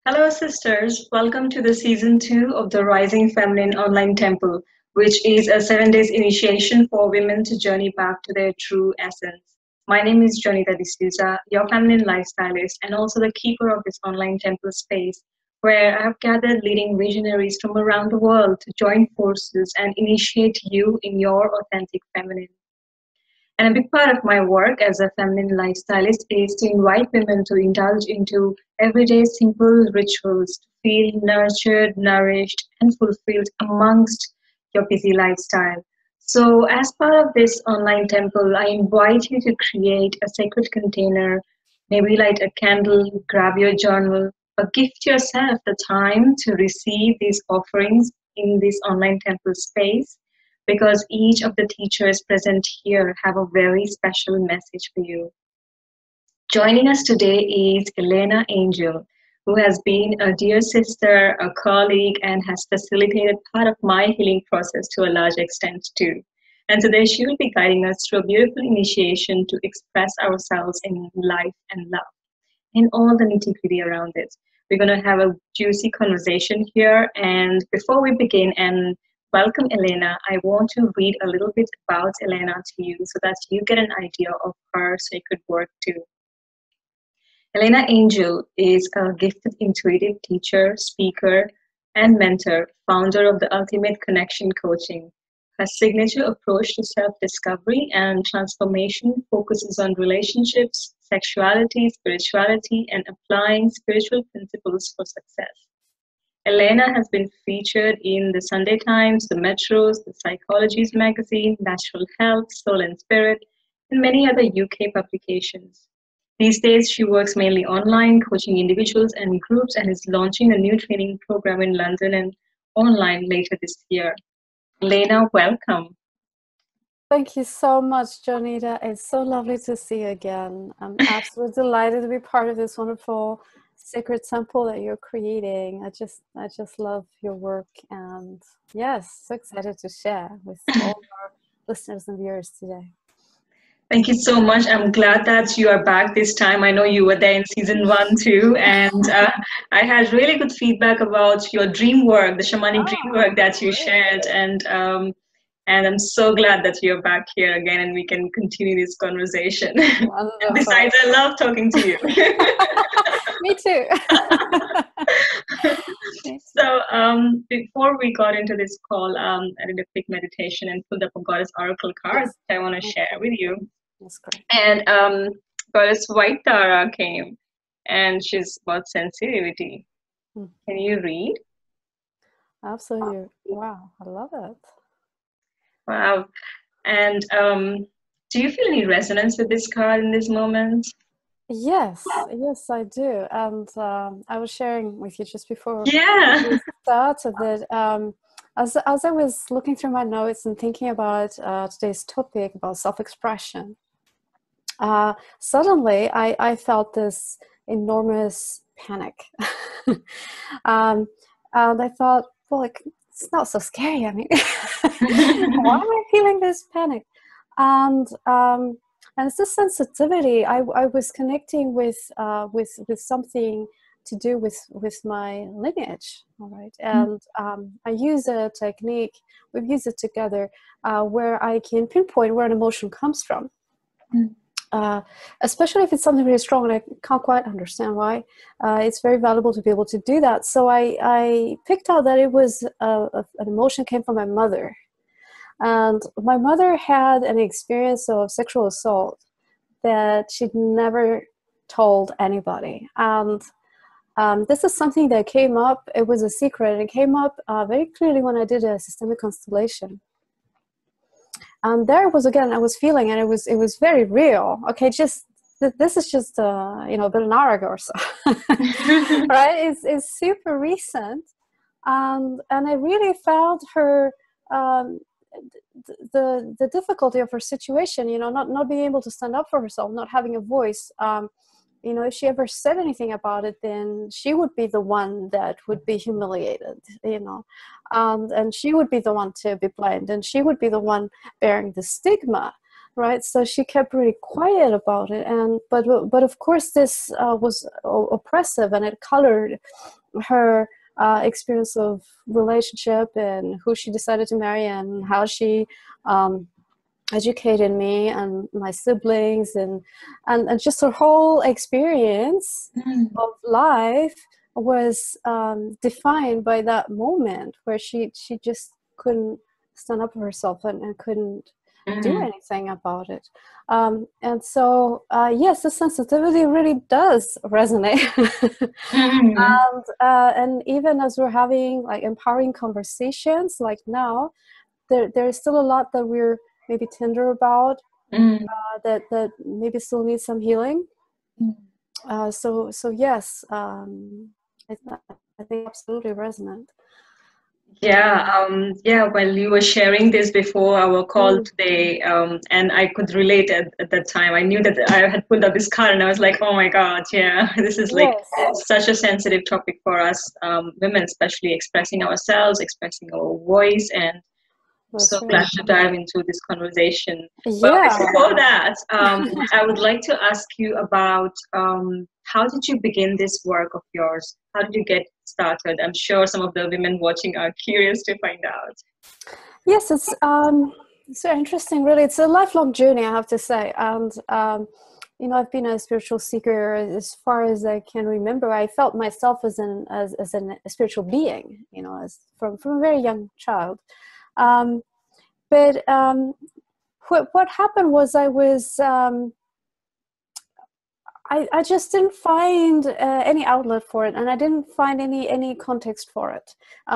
Hello, sisters. Welcome to the season two of the Rising Feminine Online Temple, which is a 7 days initiation for women to journey back to their true essence. My name is Jonita D'Souza, your feminine lifestylist, and also the keeper of this online temple space, where I have gathered leading visionaries from around the world to join forces and initiate you in your authentic feminine. And a big part of my work as a feminine lifestylist is to invite women to indulge into everyday simple rituals to feel nurtured, nourished, and fulfilled amongst your busy lifestyle. So, as part of this online temple, I invite you to create a sacred container, maybe light a candle, grab your journal, or gift yourself the time to receive these offerings in this online temple space because each of the teachers present here have a very special message for you. Joining us today is Elena Angel, who has been a dear sister, a colleague, and has facilitated part of my healing process to a large extent too. And today she will be guiding us through a beautiful initiation to express ourselves in life and love and all the nitty gritty around it. We're going to have a juicy conversation here. And before we begin and welcome Elena, I want to read a little bit about Elena to you so that you get an idea of her sacred work too. Elena Angel is a gifted intuitive teacher, speaker, and mentor, founder of the Ultimate Connection Coaching. Her signature approach to self discovery and transformation focuses on relationships, sexuality, spirituality, and applying spiritual principles for success. Elena has been featured in the Sunday Times, the Metros, the Psychologies magazine, Natural Health, Soul and Spirit, and many other UK publications. These days, she works mainly online, coaching individuals and groups, and is launching a new training program in London and online later this year. Elena, welcome. Thank you so much, Jonita. It's so lovely to see you again. I'm absolutely delighted to be part of this wonderful sacred temple that you're creating. I just love your work, and yes, so excited to share with all our listeners and viewers today. Thank you so much. I'm glad that you are back this time. I know you were there in season one too, and I had really good feedback about your dream work, the shamanic dream work that you shared, and I'm so glad that you're back here again, and we can continue this conversation. Besides, I love talking to you. Me too. So before we got into this call, I did a quick meditation and pulled up a goddess oracle card that I want to share with you. That's great. And goddess White Tara came, and she's about sensitivity. Can you read? Absolutely. Wow, I love it. Wow. And do you feel any resonance with this card in this moment? Yes, I do. And I was sharing with you just before we started that as I was looking through my notes and thinking about today's topic about self-expression, suddenly I felt this enormous panic. And I thought, well, like, it's not so scary. I mean, why am I feeling this panic? And it's this sensitivity. I was connecting with something to do with my lineage, all right? And I use a technique, we've used it together, where I can pinpoint where an emotion comes from. Especially if it's something really strong and I can't quite understand why. It's very valuable to be able to do that. So I picked out that it was an emotion came from my mother. And my mother had an experience of sexual assault that she'd never told anybody. And this is something that came up, it was a secret, and it came up very clearly when I did a systemic constellation. And there was, again, I was feeling, and it was very real. Okay, just this is just about an hour ago or so, right? It's super recent, and I really felt her the difficulty of her situation. Not being able to stand up for herself, not having a voice. If she ever said anything about it, then she would be the one that would be humiliated, and she would be the one to be blamed, and she would be the one bearing the stigma. right? So she kept really quiet about it, and but of course this was oppressive, and it colored her experience of relationship and who she decided to marry and how she educated me and my siblings, and just her whole experience of life was defined by that moment where she just couldn't stand up for herself and couldn't do anything about it. And so yes, the sensitivity really does resonate. And even as we're having like empowering conversations like now, there's still a lot that we're maybe tender about, that maybe still needs some healing. So yes, I think absolutely resonant. Yeah, while you were sharing this before our call today, and I could relate at that time. I knew that I had pulled up this card and I was like, oh my God, yeah, this is like Yes, such a sensitive topic for us women, especially expressing ourselves, expressing our voice, and so that's glad right. to dive into this conversation. But Yeah. before that, I would like to ask you about how did you begin this work of yours? How did you get started? I'm sure some of the women watching are curious to find out. Yes, it's so interesting. Really, it's a lifelong journey, I have to say. And you know, I've been a spiritual seeker as far as I can remember. I felt myself as a spiritual being, you know, as from a very young child. Um, but what happened was I just didn't find any outlet for it, and I didn't find any context for it.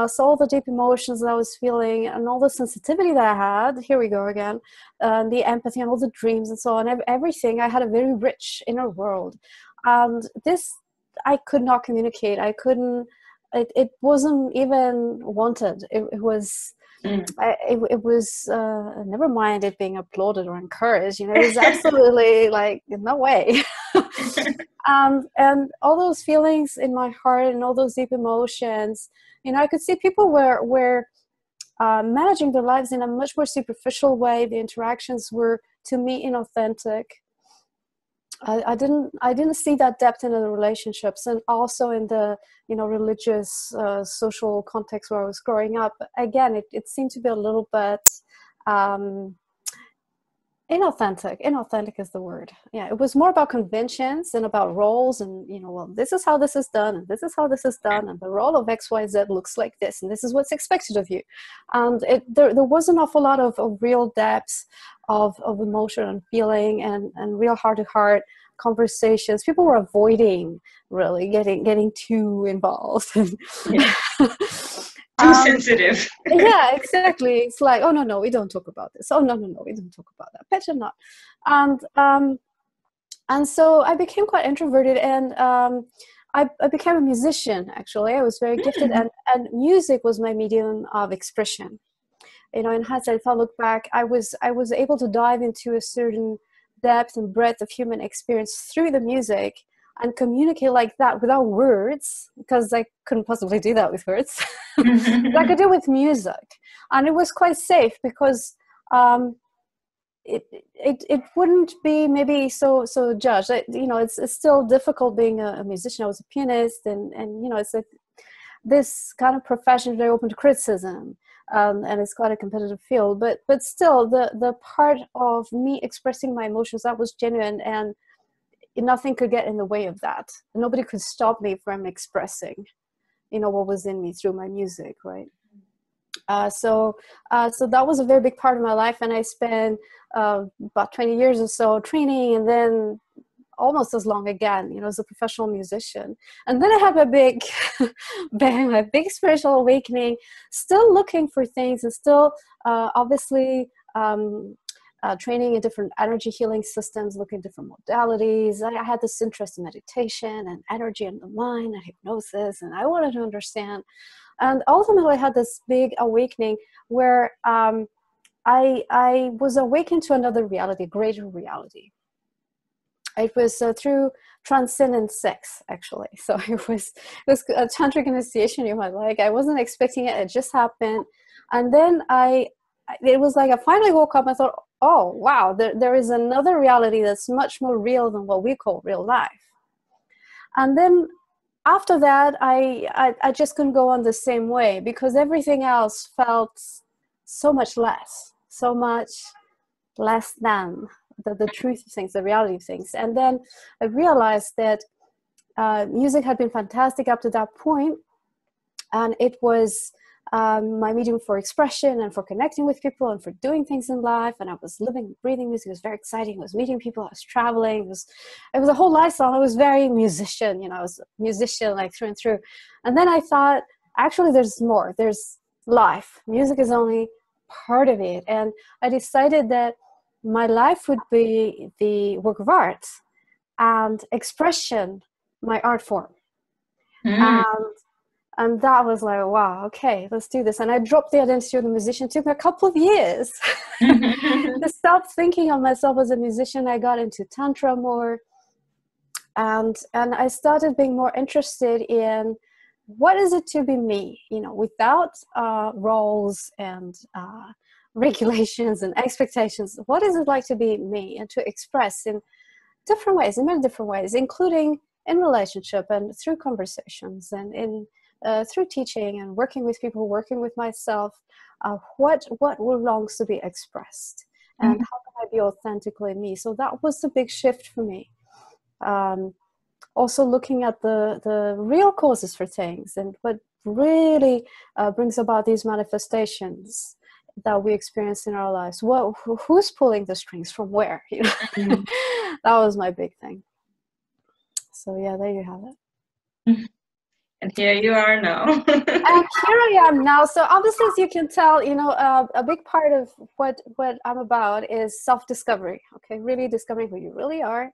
So all the deep emotions that I was feeling and all the sensitivity that I had, here we go again, the empathy and all the dreams and so on, everything, I had a very rich inner world. And this, I could not communicate. I couldn't, it wasn't even wanted. It was... it was never mind it being applauded or encouraged, you know, it was absolutely like no way. And all those feelings in my heart and all those deep emotions, you know, I could see people were managing their lives in a much more superficial way. The interactions were, to me, inauthentic. I didn't see that depth in the relationships, and also in the, you know, religious social context where I was growing up. Again, it seemed to be a little bit um, inauthentic. Inauthentic is the word. Yeah, it was more about conventions and about roles, and, you know, well, this is how this is done, and this is how this is done, and the role of XYZ looks like this, and this is what's expected of you. And there was an awful lot of real depth of emotion and feeling, and real heart-to-heart conversations. People were avoiding really getting too involved. Yeah. Too sensitive. Yeah, exactly. It's like, oh no, we don't talk about this. Oh no, we don't talk about that. Better not. And so I became quite introverted, and I became a musician. Actually, I was very gifted, and music was my medium of expression. You know, in hindsight, if I look back, I was able to dive into a certain depth and breadth of human experience through the music and communicate like that without words, because I couldn't possibly do that with words. But I could do it with music, and it was quite safe because it wouldn't be maybe so judged. You know, it's still difficult being a musician. I was a pianist, and you know, it's like this kind of profession is very open to criticism, and it's quite a competitive field. But still, the part of me expressing my emotions, that was genuine, and nothing could get in the way of that. Nobody could stop me from expressing, you know, what was in me through my music, right? So that was a very big part of my life, and I spent about 20 years or so training, and then almost as long again, you know, as a professional musician. And then I had my big bang, my big spiritual awakening, still looking for things, and still obviously training in different energy healing systems, looking at different modalities. I had this interest in meditation and energy in the mind and hypnosis, and I wanted to understand. And ultimately, I had this big awakening where I was awakened to another reality, a greater reality. It was through transcendent sex, actually. So it was a tantric initiation in my life. I wasn't expecting it. It just happened. And then it was like I finally woke up and thought, oh, wow, there is another reality that's much more real than what we call real life. And then after that, I just couldn't go on the same way, because everything else felt so much less than the truth of things, the reality of things. And then I realized that music had been fantastic up to that point, and it was my medium for expression and for connecting with people and for doing things in life. And I was living, breathing music. It was very exciting. I was meeting people. I was traveling. It was a whole lifestyle. I was very musician. I was a musician like through and through. And then I thought, actually, there's more. There's life. Music is only part of it. And I decided that my life would be the work of art, and expression, my art form. Mm. And that was like, wow, okay, let's do this. And I dropped the identity of the musician. It took me a couple of years to stop thinking of myself as a musician. I got into Tantra more. And I started being more interested in what is it to be me, without roles and regulations and expectations. What is it like to be me and to express in different ways, in many different ways, including in relationship and through conversations and through teaching and working with people, working with myself, what belongs to be expressed, and how can I be authentically me? So that was the big shift for me. Also looking at the real causes for things and what really brings about these manifestations that we experience in our lives. Who's pulling the strings from where? That was my big thing. So yeah, there you have it. And here you are now. And here I am now. So obviously, as you can tell, a big part of what I'm about is self-discovery. Okay, really discovering who you really are,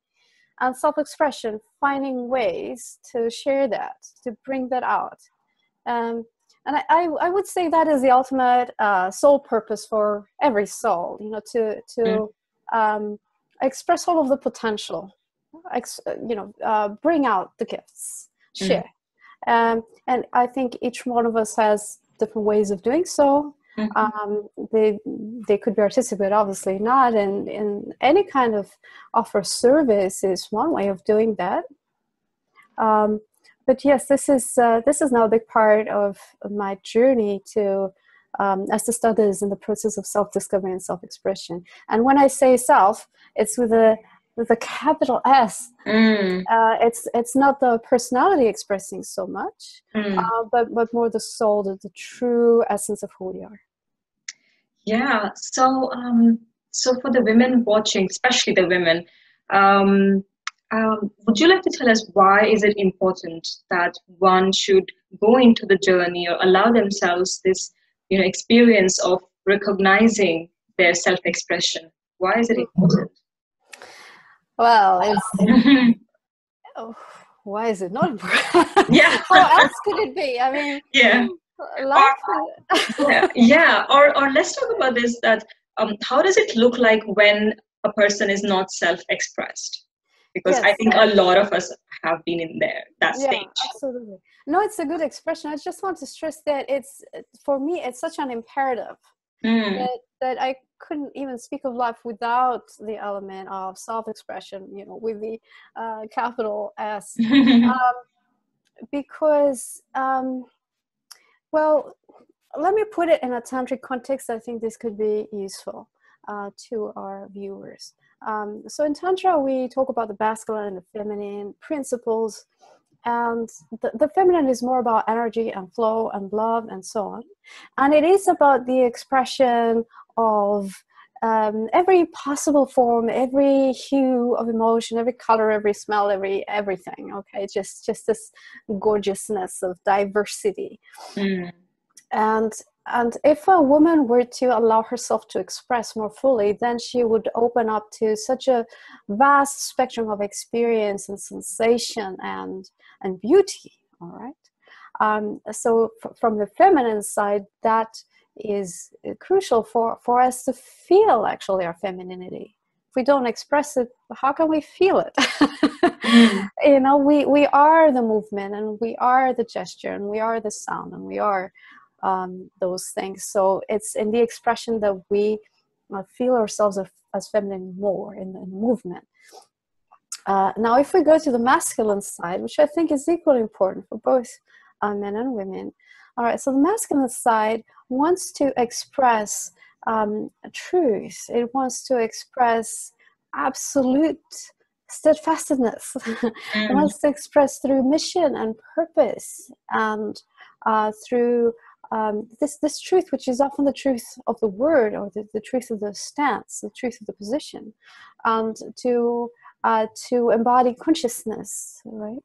and self-expression, finding ways to share that, to bring that out. And I would say that is the ultimate soul purpose for every soul. To express all of the potential, bring out the gifts, share. And I think each one of us has different ways of doing so. They could be artistic, but obviously not. And in any kind of offer service is one way of doing that. But yes, this is now a big part of my journey to as the studies in the process of self-discovery and self-expression. And when I say self, it's with a capital S. It's not the personality expressing so much, but more the soul, the true essence of who we are. Yeah. So for the women watching, especially the women, would you like to tell us why is it important that one should go into the journey or allow themselves this, experience of recognizing their self-expression? Why is it important? Well, why is it not important? Yeah. How else could it be? I mean, yeah. Or let's talk about this, that how does it look like when a person is not self-expressed? Because yes. I think a lot of us have been in that stage. Absolutely. No, it's a good expression. I just want to stress that for me, it's such an imperative that I couldn't even speak of life without the element of self-expression, with the capital S. Because, well, let me put it in a tantric context. I think this could be useful to our viewers. So in Tantra, we talk about the masculine and the feminine principles, and the feminine is more about energy and flow and love and so on. And it is about the expression of every possible form, every hue of emotion, every color, every smell, everything. Okay, just this gorgeousness of diversity. And if a woman were to allow herself to express more fully, then she would open up to such a vast spectrum of experience and sensation and beauty. All right. So from the feminine side, that is crucial for us to feel actually our femininity. If we don't express it, how can we feel it? We are the movement, and we are the gesture, and we are the sound, and we are those things. So it's in the expression that we feel ourselves as feminine more in the movement. Now, if we go to the masculine side, which I think is equally important for both men and women. All right, so the masculine side wants to express truth. It wants to express absolute steadfastness. It wants to express through mission and purpose, and through this truth, which is often the truth of the word, or the truth of the stance, the truth of the position, and to embody consciousness, right?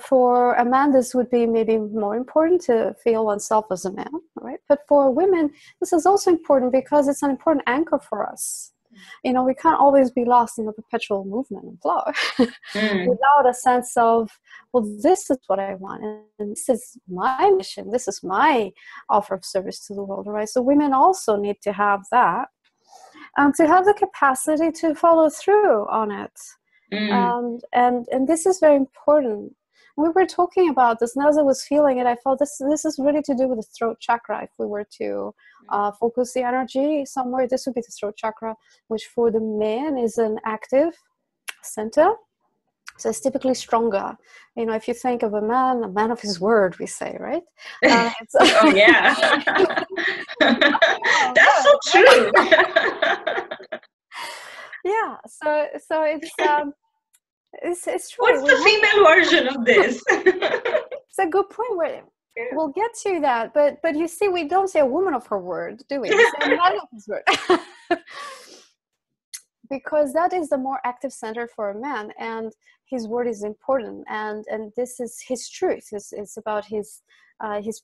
For a man, this would be maybe more important, to feel oneself as a man, right? But for women, this is also important because it's an important anchor for us. You know, we can't always be lost in a perpetual movement and flow without a sense of, well, this is what I want, and this is my mission, this is my offer of service to the world, right? So women also need to have that, to have the capacity to follow through on it. And this is very important. We were talking about this, and as I was feeling it, I felt this is really to do with the throat chakra. If we were to focus the energy somewhere, this would be the throat chakra, which for the man is an active center. So it's typically stronger. You know, if you think of a man of his word, we say, right? Oh, yeah. That's so true. Yeah, so it's true. What's the female version of this? It's a good point. We'll get to that, but you see, we don't say a woman of her word, do we? We say a man of his word. Because that is the more active center for a man, and his word is important, and this is his truth. It's about his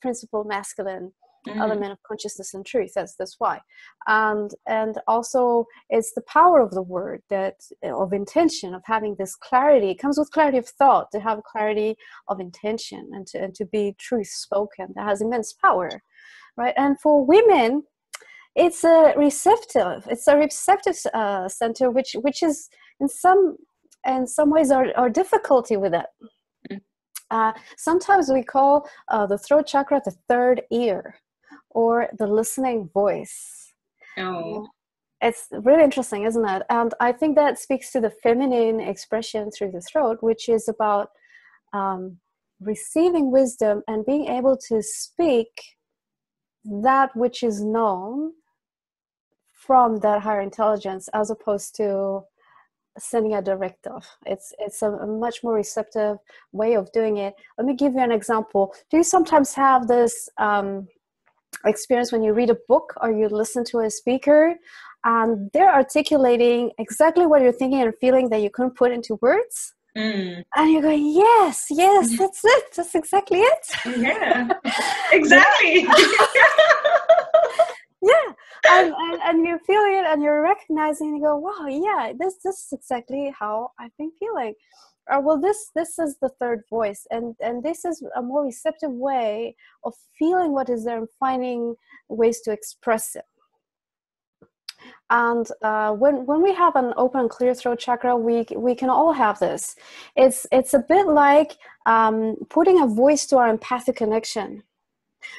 principal masculine element of consciousness and truth. That's why, and also it's the power of the word, that of intention, of having this clarity. It comes with clarity of thought, to have clarity of intention, and to be truth spoken. That has immense power, right? And for women, it's a receptive center, which is in some ways our difficulty with it. Sometimes we call the throat chakra the third ear, or the listening voice. Oh. It's really interesting, isn't it? And I think that speaks to the feminine expression through the throat, which is about receiving wisdom and being able to speak that which is known from that higher intelligence, as opposed to sending a directive. It's a much more receptive way of doing it. Let me give you an example. Do you sometimes have this experience when you read a book or you listen to a speaker and they're articulating exactly what you're thinking and feeling that you couldn't put into words? And you're going, yes, that's it. That's exactly it. Yeah, exactly. Yeah, and you're feeling it, and you're recognizing, and you go, wow, yeah, this is exactly how I've been feeling. Well, this is the third voice, and this is a more receptive way of feeling what is there and finding ways to express it. And when we have an open, clear throat chakra, we can all have this. It's a bit like putting a voice to our empathic connection.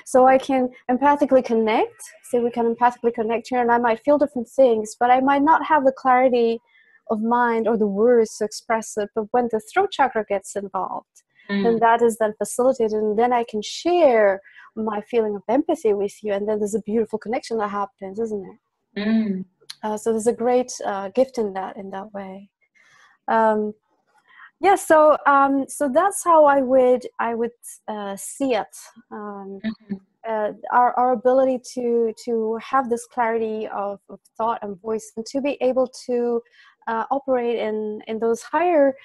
So I can empathically connect. So we can empathically connect here, and I might feel different things, but I might not have the clarity of mind or the words to express it. But when the throat chakra gets involved, then that is then facilitated, and then I can share my feeling of empathy with you, and then there's a beautiful connection that happens, isn't it? So there's a great gift in that way. Yeah, so that's how I would see it. Our ability to have this clarity of thought and voice, and to be able to operate in those higher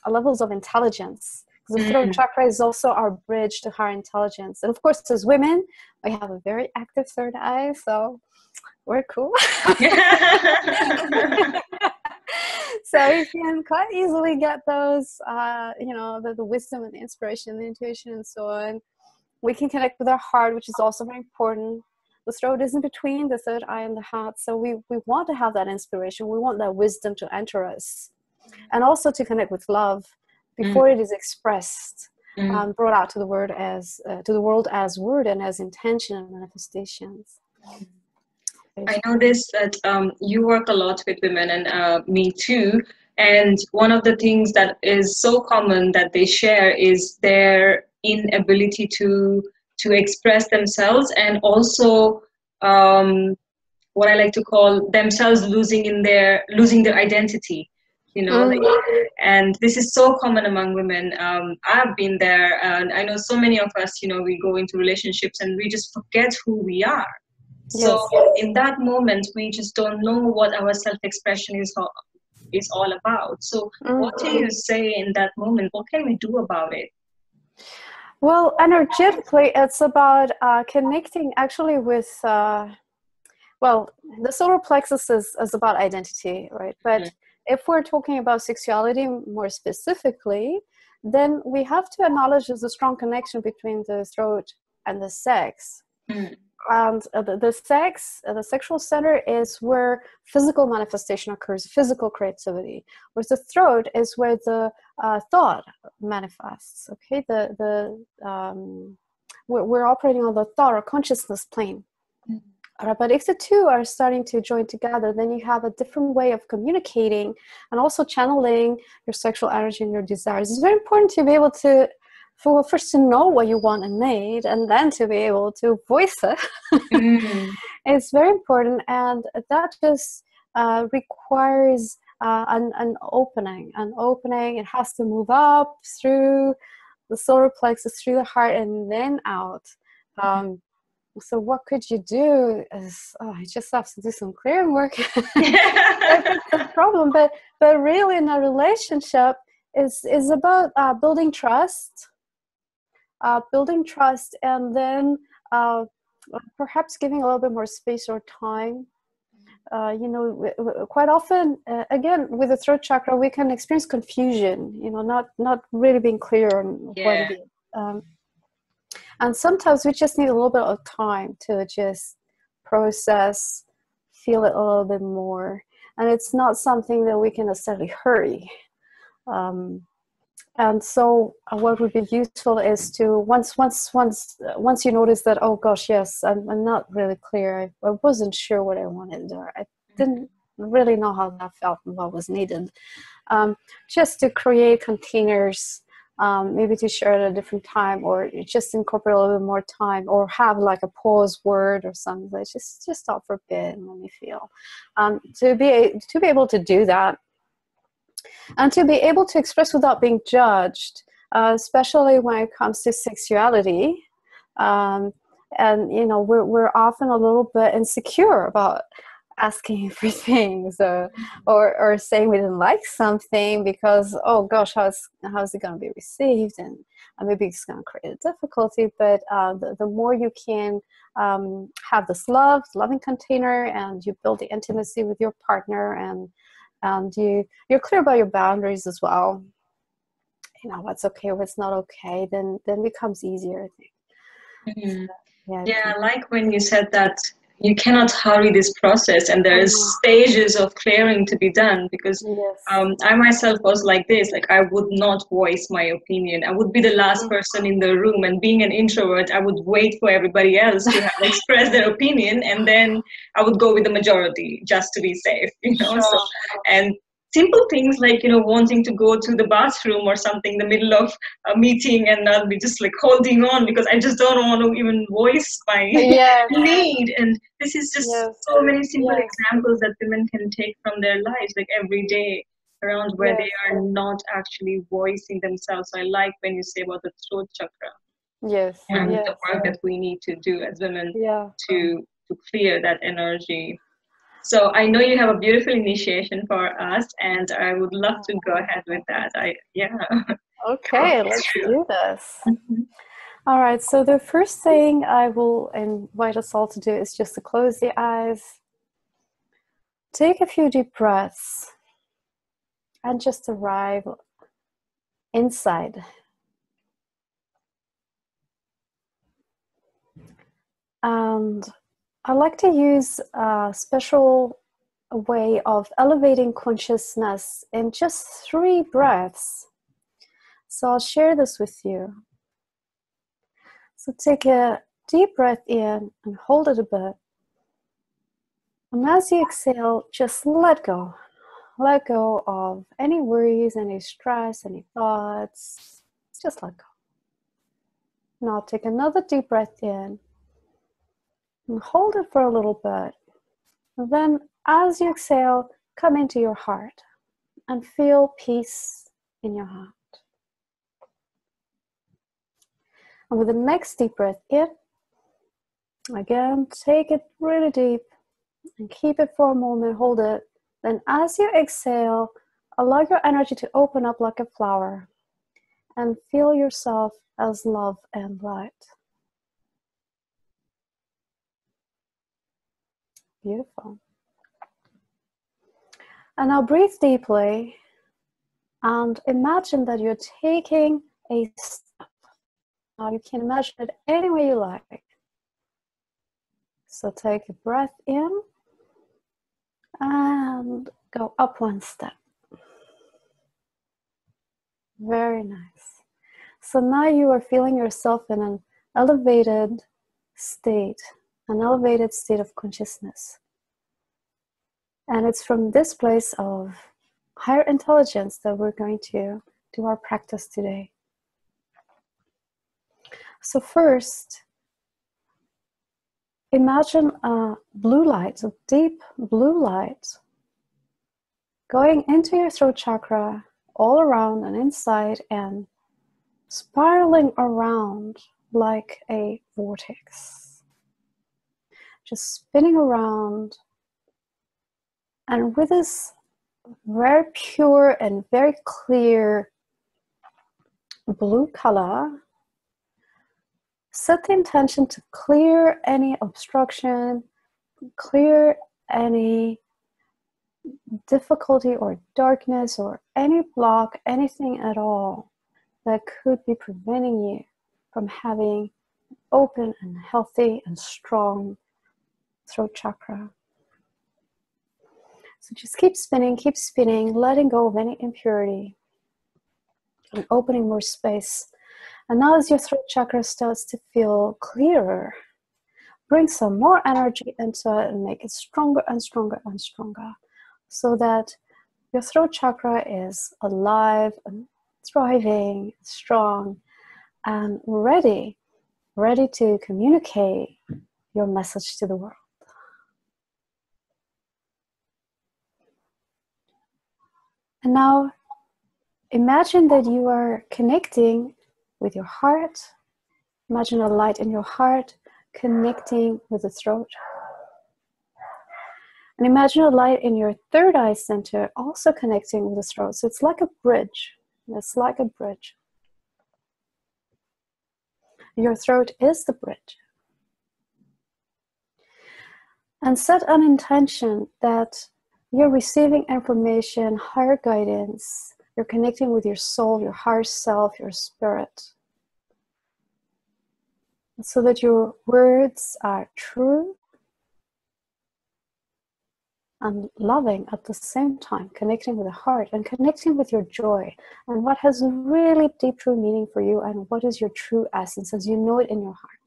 levels of intelligence. The throat chakra is also our bridge to higher intelligence. And of course, as women, we have a very active third eye, so we're cool. So you can quite easily get those, the wisdom and the inspiration, the intuition, and so on. We can connect with our heart, which is also very important. The throat is in between the third eye and the heart. So we want to have that inspiration. We want that wisdom to enter us, and also to connect with love before it is expressed, brought out to the world as word and as intention and manifestations. I know this that you work a lot with women, and me too. And one of the things that is so common that they share is their inability to express themselves, and also what I like to call themselves losing their identity. Like, and this is so common among women. I've been there, and I know so many of us. We go into relationships and we just forget who we are. So in that moment, we just don't know what our self-expression is all about. So what do you say in that moment? What can we do about it? Well, energetically, it's about connecting actually with, well, the solar plexus is about identity, right? But if we're talking about sexuality more specifically, then we have to acknowledge there's a strong connection between the throat and the sex. And the sex, the sexual center is where physical manifestation occurs, physical creativity. Whereas the throat is where the thought manifests. Okay, we're operating on the thought or consciousness plane. But if the two are starting to join together, then you have a different way of communicating and also channeling your sexual energy and your desires. It's very important to be able to, first to know what you want and need, and then to be able to voice it. It's very important, and that just requires an opening. It has to move up through the solar plexus, through the heart, and then out. So what could you do is, you just have to do some clearing work. That's a problem. But really in a relationship is about building trust, and then perhaps giving a little bit more space or time. Quite often, again, with the throat chakra, we can experience confusion, not really being clear on what it is. And sometimes we just need a little bit of time to just process, feel it a little bit more. And it's not something that we can necessarily hurry. And so what would be useful is to, once you notice that, oh gosh, yes, I'm not really clear. I wasn't sure what I wanted, or I didn't really know how that felt and what was needed. Just to create containers, maybe to share at a different time, or just incorporate a little bit more time, or have like a pause word or something. Like just stop for a bit and let me feel. To be able to do that, and to be able to express without being judged, especially when it comes to sexuality. And we're often a little bit insecure about asking for things, or saying we didn't like something because, oh gosh, how's it going to be received, and maybe it's going to create a difficulty. But the more you can have this loving container, and you build the intimacy with your partner, and you're clear about your boundaries as well, what's okay, what's not okay, then it becomes easier, I think. I like when you said that you cannot hurry this process, and there's stages of clearing to be done, because I myself was like this. Like, I would not voice my opinion. I would be the last person in the room, and being an introvert, I would wait for everybody else to have expressed their opinion, and then I would go with the majority just to be safe, So, and simple things like, wanting to go to the bathroom or something in the middle of a meeting, and I'll be just like holding on because I just don't want to even voice my need. And this is just so many simple examples that women can take from their lives, like every day, around where they are not actually voicing themselves. So I like when you say about the throat chakra. And the work that we need to do as women to clear that energy. So I know you have a beautiful initiation for us, and I would love to go ahead with that. Okay, let's do this. All right, so the first thing I will invite us all to do is just to close the eyes, take a few deep breaths, and just arrive inside. And I like to use a special way of elevating consciousness in just 3 breaths. So I'll share this with you. So take a deep breath in and hold it a bit. And as you exhale, just let go. Let go of any worries, any stress, any thoughts. Just let go. Now take another deep breath in and hold it for a little bit. And then as you exhale, come into your heart and feel peace in your heart. And with the next deep breath in, again, take it really deep and keep it for a moment, hold it. Then as you exhale, allow your energy to open up like a flower and feel yourself as love and light. Beautiful. And now breathe deeply and imagine that you're taking a step. Now you can imagine it any way you like. So take a breath in and go up one step. Very nice. So now you are feeling yourself in an elevated state of consciousness. And it's from this place of higher intelligence that we're going to do our practice today. So first, imagine a blue light, a deep blue light, going into your throat chakra, all around and inside, and spiraling around like a vortex. Just spinning around. And with this very pure and very clear blue color, set the intention to clear any obstruction, clear any difficulty or darkness or any block, anything at all that could be preventing you from having open and healthy and strong throat chakra. So just keep spinning, letting go of any impurity and opening more space. And now as your throat chakra starts to feel clearer, bring some more energy into it and make it stronger and stronger and stronger, so that your throat chakra is alive and thriving, strong, and ready to communicate your message to the world. And now imagine that you are connecting with your heart. Imagine a light in your heart connecting with the throat. And imagine a light in your third eye center also connecting with the throat. So it's like a bridge. It's like a bridge. Your throat is the bridge. And set an intention that you're receiving information, higher guidance. You're connecting with your soul, your higher self, your spirit. So that your words are true and loving at the same time, connecting with the heart and connecting with your joy and what has really deep true meaning for you and what is your true essence as you know it in your heart.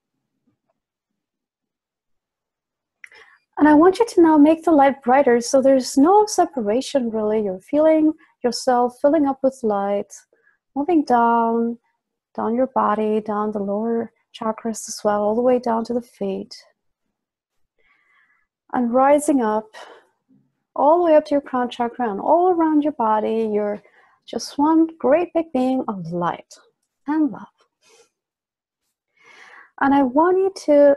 And I want you to now make the light brighter so there's no separation really. You're feeling yourself filling up with light, moving down your body, down the lower chakras as well, all the way down to the feet. And rising up, all the way up to your crown chakra and all around your body. You're just one great big being of light and love. And I want you to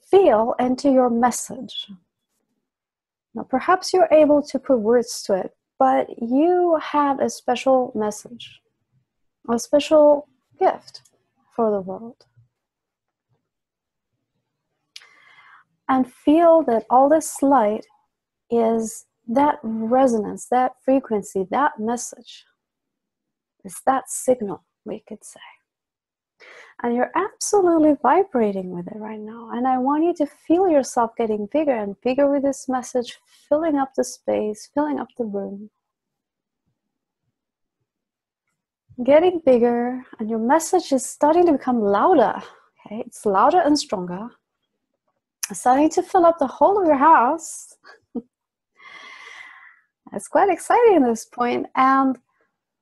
feel into your message. Now, perhaps you're able to put words to it, but you have a special message, a special gift for the world. And feel that all this light is that resonance, that frequency, that message. Is that signal, we could say. And you're absolutely vibrating with it right now. And I want you to feel yourself getting bigger and bigger with this message, filling up the space, filling up the room. Getting bigger, and your message is starting to become louder. Okay, it's louder and stronger. starting to fill up the whole of your house. It's quite exciting at this point, and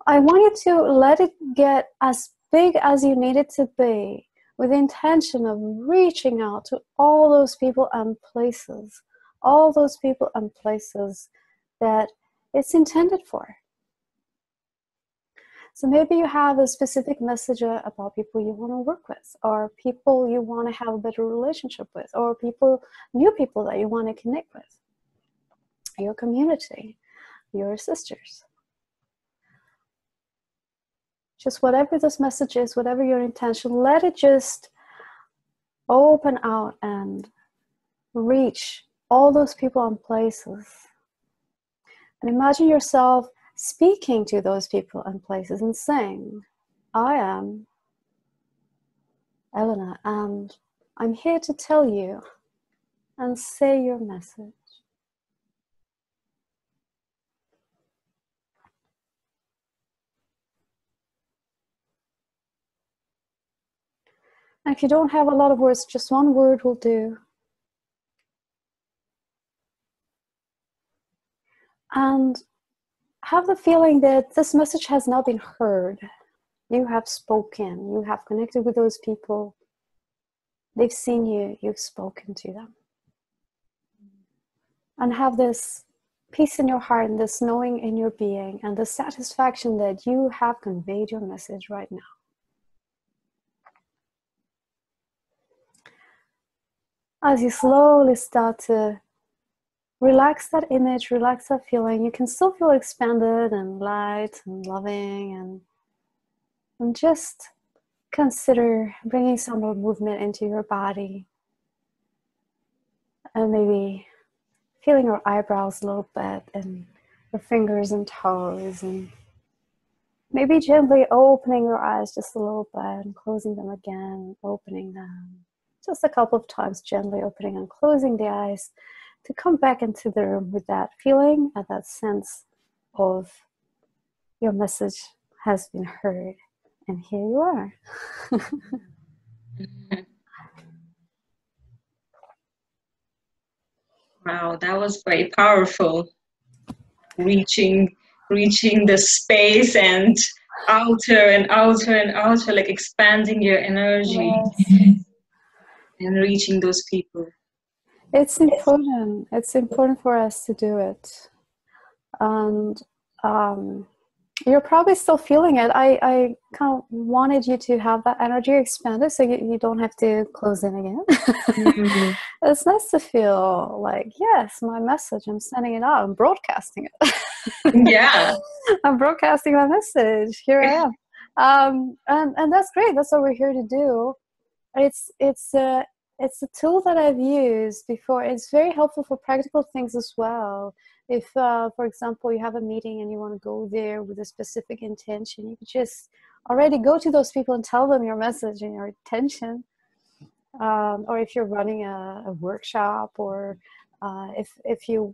I want you to let it get as big as you need it to be, with the intention of reaching out to all those people and places, that it's intended for. So maybe you have a specific message about people you want to work with, or people you want to have a better relationship with, or new people that you want to connect with, your community, your sisters. Just whatever this message is, whatever your intention, let it just open out and reach all those people and places. And imagine yourself speaking to those people and places and saying, I am Elena, and I'm here to tell you, and say your message. And if you don't have a lot of words, just one word will do. And have the feeling that this message has now been heard. You have spoken, you have connected with those people. They've seen you, you've spoken to them. And have this peace in your heart and this knowing in your being and the satisfaction that you have conveyed your message right now. As you slowly start to relax that image, relax that feeling, you can still feel expanded and light and loving, and just consider bringing some more movement into your body, and maybe feeling your eyebrows a little bit and your fingers and toes, and maybe gently opening your eyes just a little bit and closing them again, opening them just a couple of times, gently opening and closing the eyes, to come back into the room with that feeling and that sense of your message has been heard. And here you are. Wow, that was very powerful. Reaching the space and outer and outer and outer, like expanding your energy. Yes. And reaching those people. It's important. It's important for us to do it. And you're probably still feeling it. I kind of wanted you to have that energy expanded so you don't have to close in again. Mm-hmm. It's nice to feel like, yes, my message, I'm sending it out, I'm broadcasting it. Yeah. I'm broadcasting my message. Here I am. And that's great. That's what we're here to do. It's a tool that I've used before. It's very helpful for practical things as well. If, for example, you have a meeting and you want to go there with a specific intention, you could just already go to those people and tell them your message and your intention. Or if you're running a workshop, or if you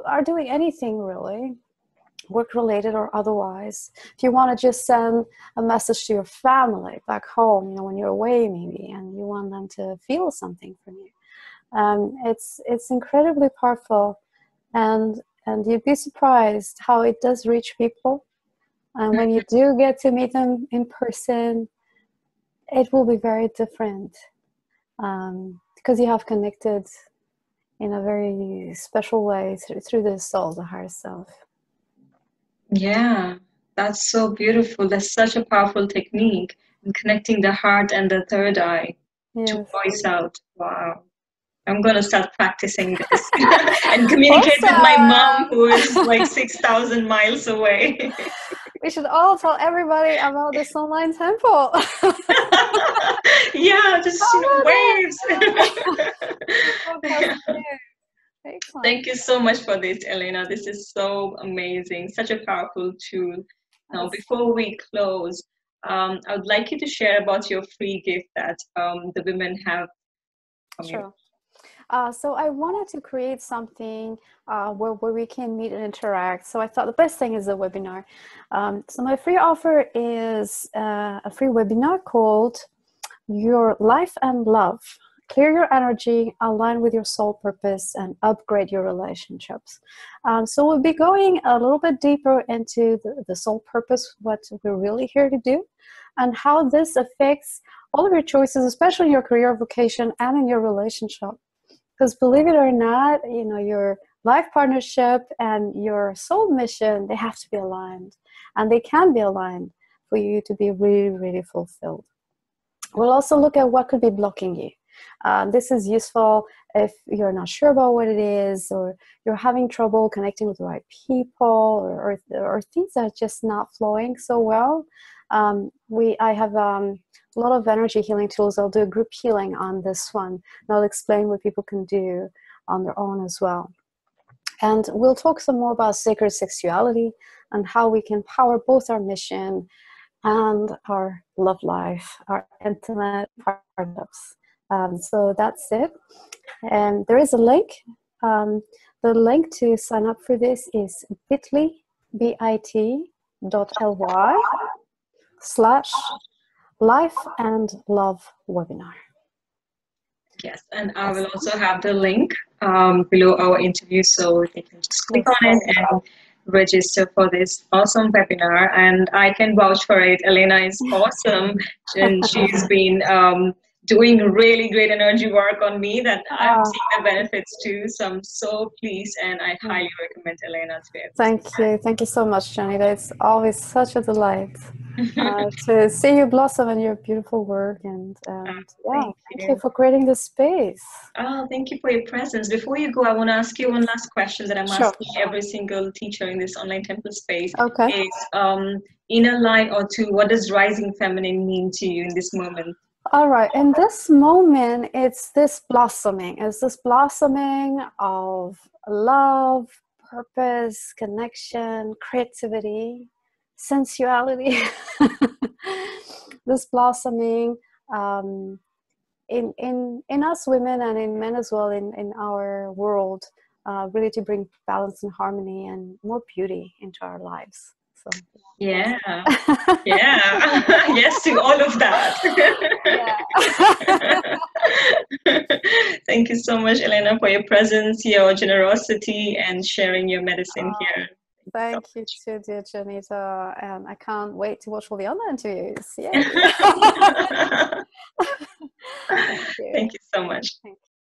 are doing anything really, work-related or otherwise, if you want to just send a message to your family back home, when you're away maybe, and you want them to feel something from you, it's incredibly powerful, and you'd be surprised how it does reach people. And when you do get to meet them in person, it will be very different, because you have connected in a very special way through the soul, the higher self. Yeah, that's so beautiful. That's such a powerful technique in connecting the heart and the third eye to voice out. Wow. I'm going to start practicing this and communicate with my mom, who is like 6,000 miles away. We should all tell everybody about this online temple. Yeah, just waves. Thank you so much for this, Elena. This is so amazing. Such a powerful tool. Now, before we close, I would like you to share about your free gift that the women have. Sure. So I wanted to create something where we can meet and interact. So I thought the best thing is a webinar. So my free offer is a free webinar called Your Life and Love clear your energy, align with your soul purpose, and upgrade your relationships. So we'll be going a little bit deeper into the soul purpose, what we're really here to do, and how this affects all of your choices, especially in your career, vocation, and in your relationship. Because believe it or not, you know, your life partnership and your soul mission, they have to be aligned, and they can be aligned for you to be really, really fulfilled. We'll also look at what could be blocking you. This is useful if you're not sure about what it is, or you're having trouble connecting with the right people, or things that are just not flowing so well. I have a lot of energy healing tools. I'll do a group healing on this one, and I'll explain what people can do on their own as well. And we'll talk some more about sacred sexuality and how we can power both our mission and our love life, our intimate partnerships. So that's it. And there is a link. The link to sign up for this is bit.ly, bit.ly/life and love webinar. Yes, and I will also have the link below our interview, so they can just click on it and register for this awesome webinar. And I can vouch for it. Elena is awesome, and she's been doing really great energy work on me that I'm seeing the benefits too. So I'm so pleased, and I highly recommend Elena to it. Thank you so much, Janita. It's always such a delight to see you blossom in your beautiful work, and thank you for creating this space. Oh, thank you for your presence. Before you go, I want to ask you one last question that I'm asking every single teacher in this online temple space. Okay. Is in a line or two, what does rising feminine mean to you in this moment? All right. In this moment, it's this blossoming. It's this blossoming of love, purpose, connection, creativity, sensuality. This blossoming in us women, and in men as well, in our world, really to bring balance and harmony and more beauty into our lives. So yeah. Yes to all of that. Thank you so much, Elena, for your presence, your generosity, and sharing your medicine here. Thank you too, dear Janita, and I can't wait to watch all the other interviews. Yay. Thank you so much. Thank you.